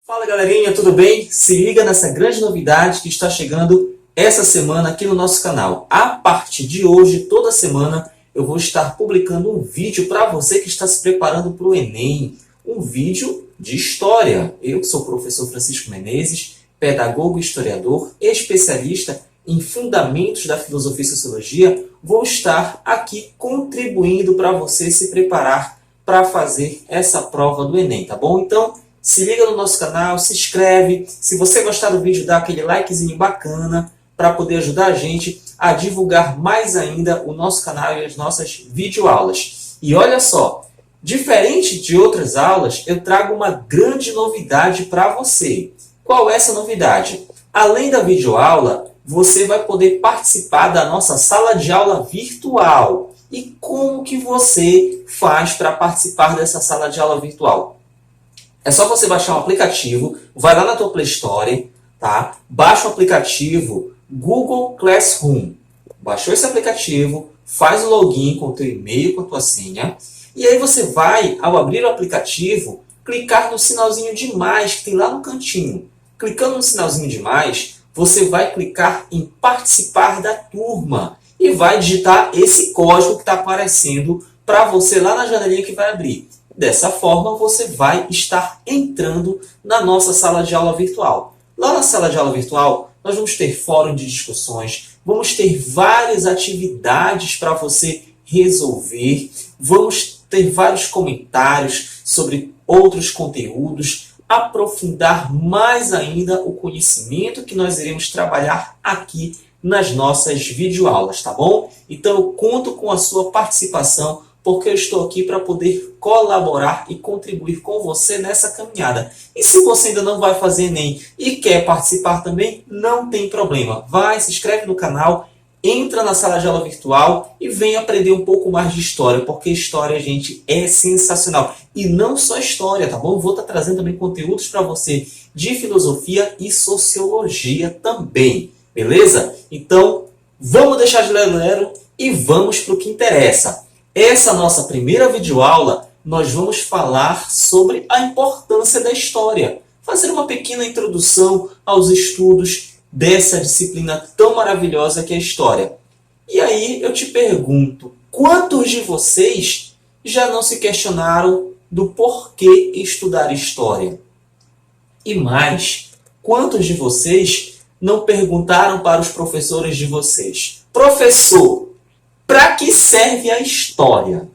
Fala galerinha, tudo bem? Se liga nessa grande novidade que está chegando essa semana aqui no nosso canal. A partir de hoje, toda semana, eu vou estar publicando um vídeo para você que está se preparando para o Enem. Um vídeo de história. Eu que sou o professor Francisco Menezes, pedagogo e historiador, especialista em fundamentos da filosofia e sociologia, vou estar aqui contribuindo para você se preparar para fazer essa prova do Enem, tá bom? Então, se liga no nosso canal, se inscreve. Se você gostar do vídeo, dá aquele likezinho bacana para poder ajudar a gente a divulgar mais ainda o nosso canal e as nossas videoaulas. E olha só, diferente de outras aulas, eu trago uma grande novidade para você. Qual é essa novidade? Além da videoaula, você vai poder participar da nossa sala de aula virtual. E como que você faz para participar dessa sala de aula virtual? É só você baixar um aplicativo, vai lá na tua Play Store, tá? Baixa o aplicativo Google Classroom. Baixou esse aplicativo, faz o login com o teu e-mail, com a tua senha, e aí você vai, ao abrir o aplicativo, clicar no sinalzinho de mais que tem lá no cantinho. Clicando no sinalzinho de mais, você vai clicar em participar da turma e vai digitar esse código que está aparecendo para você lá na janelinha que vai abrir. Dessa forma, você vai estar entrando na nossa sala de aula virtual. Lá na sala de aula virtual, nós vamos ter fórum de discussões, vamos ter várias atividades para você resolver, vamos ter vários comentários sobre outros conteúdos, aprofundar mais ainda o conhecimento que nós iremos trabalhar aqui nas nossas videoaulas, tá bom? Então, eu conto com a sua participação, porque eu estou aqui para poder colaborar e contribuir com você nessa caminhada. E se você ainda não vai fazer Enem e quer participar também, não tem problema. Vai, se inscreve no canal, entra na sala de aula virtual e vem aprender um pouco mais de história, porque história, gente, é sensacional. E não só história, tá bom? Vou estar trazendo também conteúdos para você de filosofia e sociologia também, beleza? Então, vamos deixar de lero e vamos para o que interessa. Essa nossa primeira videoaula, nós vamos falar sobre a importância da história. Fazer uma pequena introdução aos estudos dessa disciplina tão maravilhosa que é a história. E aí eu te pergunto, quantos de vocês já não se questionaram do porquê estudar história? E mais, quantos de vocês não perguntaram para os professores de vocês: professor, para que serve a história?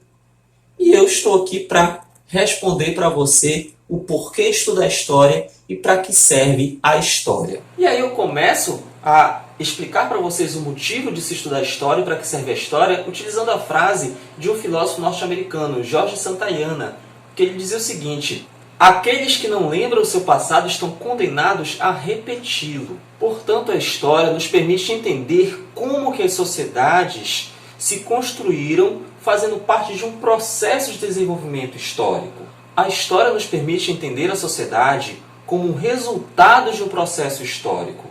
E eu estou aqui para responder para você o porquê estudar história e para que serve a história. E aí eu começo a explicar para vocês o motivo de se estudar história e para que serve a história, utilizando a frase de um filósofo norte-americano, George Santayana, que ele dizia o seguinte: aqueles que não lembram o seu passado estão condenados a repeti-lo. Portanto, a história nos permite entender como que as sociedades se construíram fazendo parte de um processo de desenvolvimento histórico. A história nos permite entender a sociedade como um resultado de um processo histórico.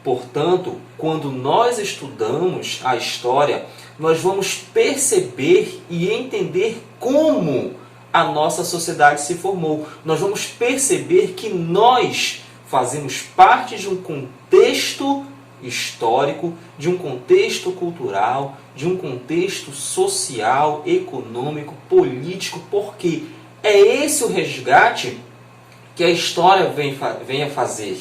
Portanto, quando nós estudamos a história, nós vamos perceber e entender como a nossa sociedade se formou. Nós vamos perceber que nós fazemos parte de um contexto histórico, de um contexto cultural, de um contexto social, econômico, político, porque é esse o resgate que a história vem a fazer.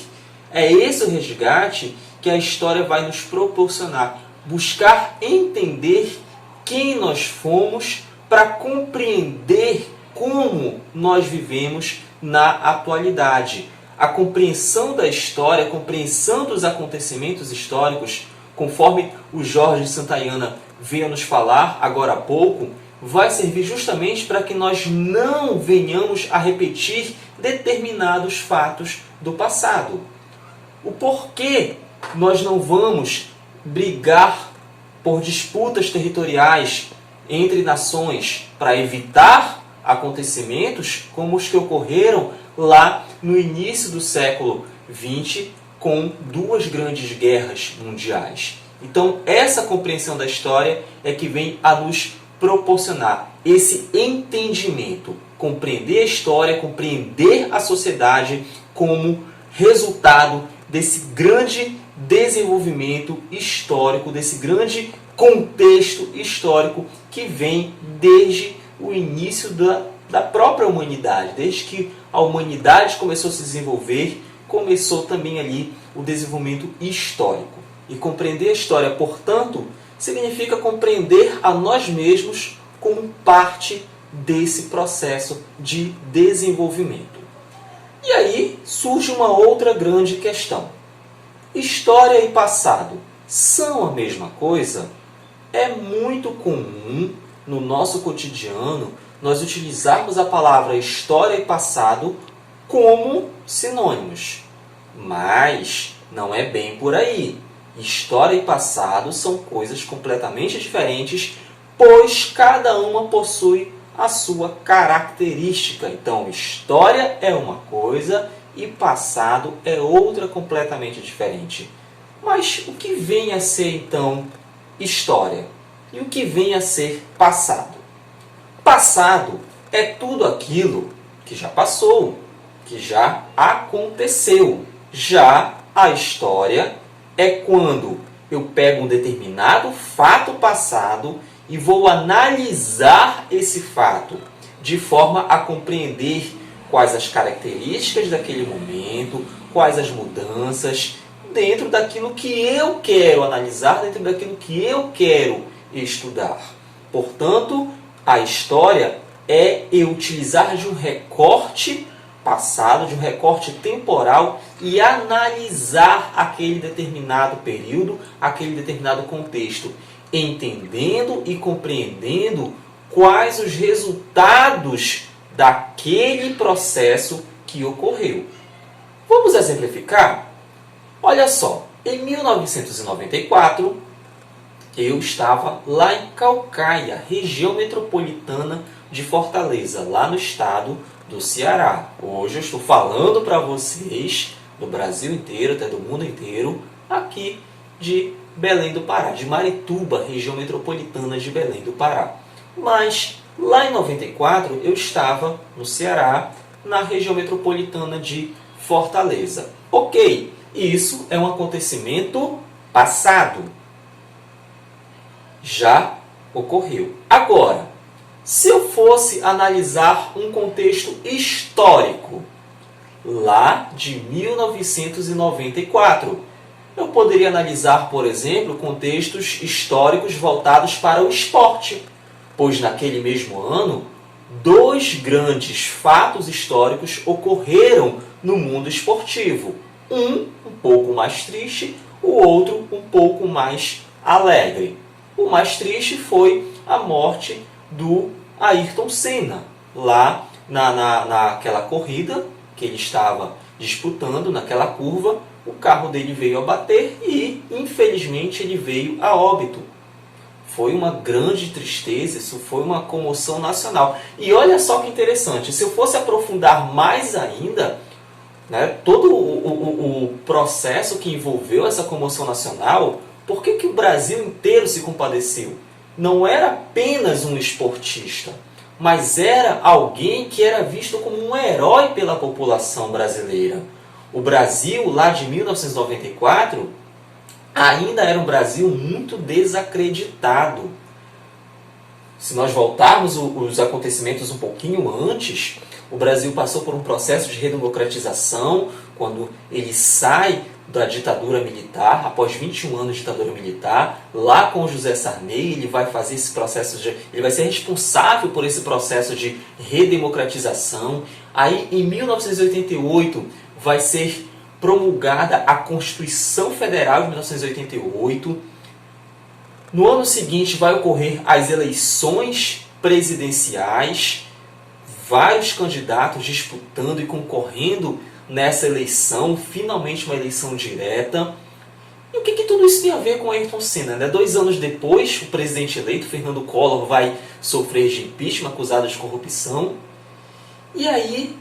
É esse o resgate que a história vai nos proporcionar. Buscar entender quem nós fomos para compreender como nós vivemos na atualidade. A compreensão da história, a compreensão dos acontecimentos históricos, conforme o George Santayana veio nos falar agora há pouco, vai servir justamente para que nós não venhamos a repetir determinados fatos do passado. O porquê nós não vamos brigar por disputas territoriais entre nações para evitar acontecimentos como os que ocorreram lá no início do século XX, com duas grandes guerras mundiais. Então, essa compreensão da história é que vem a nos proporcionar esse entendimento, compreender a história, compreender a sociedade, como resultado desse grande desenvolvimento histórico, desse grande contexto histórico que vem desde o início da própria humanidade. Desde que a humanidade começou a se desenvolver, começou também ali o desenvolvimento histórico. E compreender a história, portanto, significa compreender a nós mesmos como parte desse processo de desenvolvimento. E aí surge uma outra grande questão. História e passado são a mesma coisa? É muito comum no nosso cotidiano nós utilizarmos a palavra história e passado como sinônimos. Mas não é bem por aí. História e passado são coisas completamente diferentes, pois cada uma possui a sua característica. Então, história é uma coisa e passado é outra completamente diferente. Mas o que vem a ser, então, história? E o que vem a ser passado? Passado é tudo aquilo que já passou, que já aconteceu. Já a história é quando eu pego um determinado fato passado e vou analisar esse fato de forma a compreender quais as características daquele momento, quais as mudanças, dentro daquilo que eu quero analisar, dentro daquilo que eu quero estudar. Portanto, a história é eu utilizar de um recorte passado, de um recorte temporal e analisar aquele determinado período, aquele determinado contexto, entendendo e compreendendo quais os resultados daquele processo que ocorreu. Vamos exemplificar? Olha só, em 1994, eu estava lá em Caucaia, região metropolitana de Fortaleza, lá no estado do Ceará. Hoje eu estou falando para vocês do Brasil inteiro, até do mundo inteiro, aqui de Belém do Pará, de Marituba, região metropolitana de Belém do Pará. Mas lá em 94 eu estava no Ceará, na região metropolitana de Fortaleza. Ok, isso é um acontecimento passado. Já ocorreu. Agora, se eu fosse analisar um contexto histórico, lá de 1994, eu poderia analisar, por exemplo, contextos históricos voltados para o esporte, pois naquele mesmo ano, dois grandes fatos históricos ocorreram no mundo esportivo. Um pouco mais triste, o outro um pouco mais alegre. O mais triste foi a morte do Ayrton Senna, lá naquela corrida que ele estava disputando, naquela curva, o carro dele veio a bater e, infelizmente, ele veio a óbito. Foi uma grande tristeza, isso foi uma comoção nacional. E olha só que interessante, se eu fosse aprofundar mais ainda, né, todo o processo que envolveu essa comoção nacional, por que o Brasil inteiro se compadeceu? Não era apenas um esportista, mas era alguém que era visto como um herói pela população brasileira. O Brasil, lá de 1994, ainda era um Brasil muito desacreditado. Se nós voltarmos os acontecimentos um pouquinho antes, o Brasil passou por um processo de redemocratização, quando ele sai da ditadura militar, após 21 anos de ditadura militar, lá com José Sarney, ele vai fazer esse processo ele vai ser responsável por esse processo de redemocratização. Aí, em 1988, vai ser promulgada a Constituição Federal de 1988. No ano seguinte vai ocorrer as eleições presidenciais, vários candidatos disputando e concorrendo nessa eleição, finalmente uma eleição direta. E o que tudo isso tem a ver com Ayrton Senna? Né? 2 anos depois, o presidente eleito, Fernando Collor, vai sofrer de impeachment, acusado de corrupção. E aí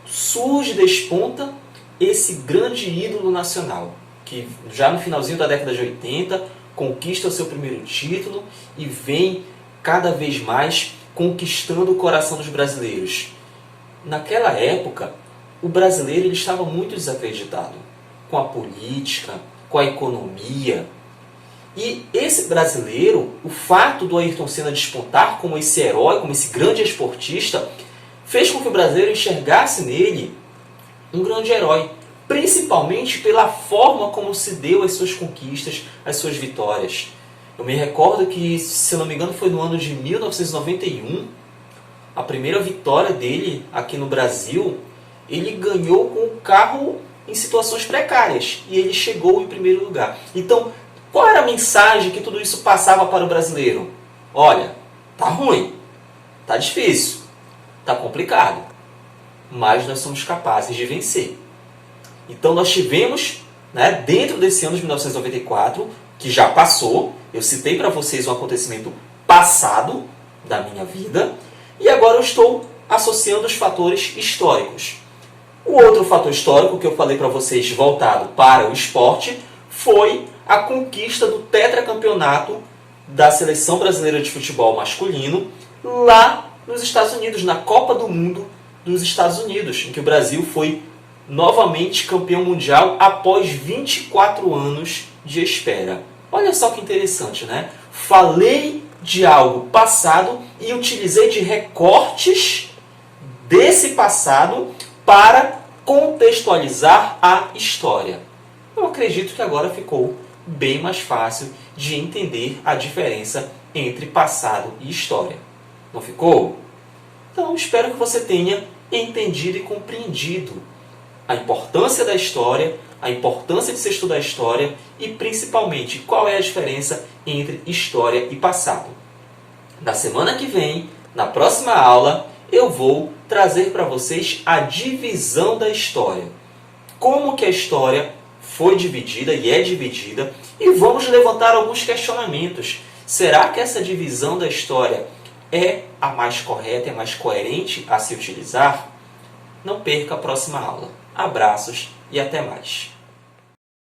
surge, desponta, esse grande ídolo nacional, que já no finalzinho da década de 80, conquista o seu primeiro título e vem cada vez mais conquistando o coração dos brasileiros. Naquela época, o brasileiro ele estava muito desacreditado com a política, com a economia. E esse brasileiro, o fato do Ayrton Senna despontar como esse herói, como esse grande esportista, fez com que o brasileiro enxergasse nele um grande herói, principalmente pela forma como se deu as suas conquistas, as suas vitórias. Eu me recordo que, se não me engano, foi no ano de 1991, a primeira vitória dele aqui no Brasil, ele ganhou com o carro em situações precárias e ele chegou em primeiro lugar. Então, qual era a mensagem que tudo isso passava para o brasileiro? Olha, tá ruim, tá difícil, tá complicado, mas nós somos capazes de vencer. Então nós tivemos, dentro desse ano de 1994, que já passou, eu citei para vocês um acontecimento passado da minha vida, e agora eu estou associando os fatores históricos. O outro fator histórico que eu falei para vocês voltado para o esporte foi a conquista do tetracampeonato da Seleção Brasileira de Futebol Masculino lá nos Estados Unidos, na Copa do Mundo dos Estados Unidos, em que o Brasil foi novamente campeão mundial após 24 anos de espera. Olha só que interessante, né? Falei de algo passado e utilizei de recortes desse passado para contextualizar a história. Eu acredito que agora ficou bem mais fácil de entender a diferença entre passado e história. Não ficou? Então, espero que você tenha entendido e compreendido a importância da história, a importância de se estudar a história e, principalmente, qual é a diferença entre história e passado. Na semana que vem, na próxima aula, eu vou trazer para vocês a divisão da história. Como que a história foi dividida e é dividida, e vamos levantar alguns questionamentos. Será que essa divisão da história é a mais correta, é a mais coerente a se utilizar? Não perca a próxima aula. Abraços e até mais.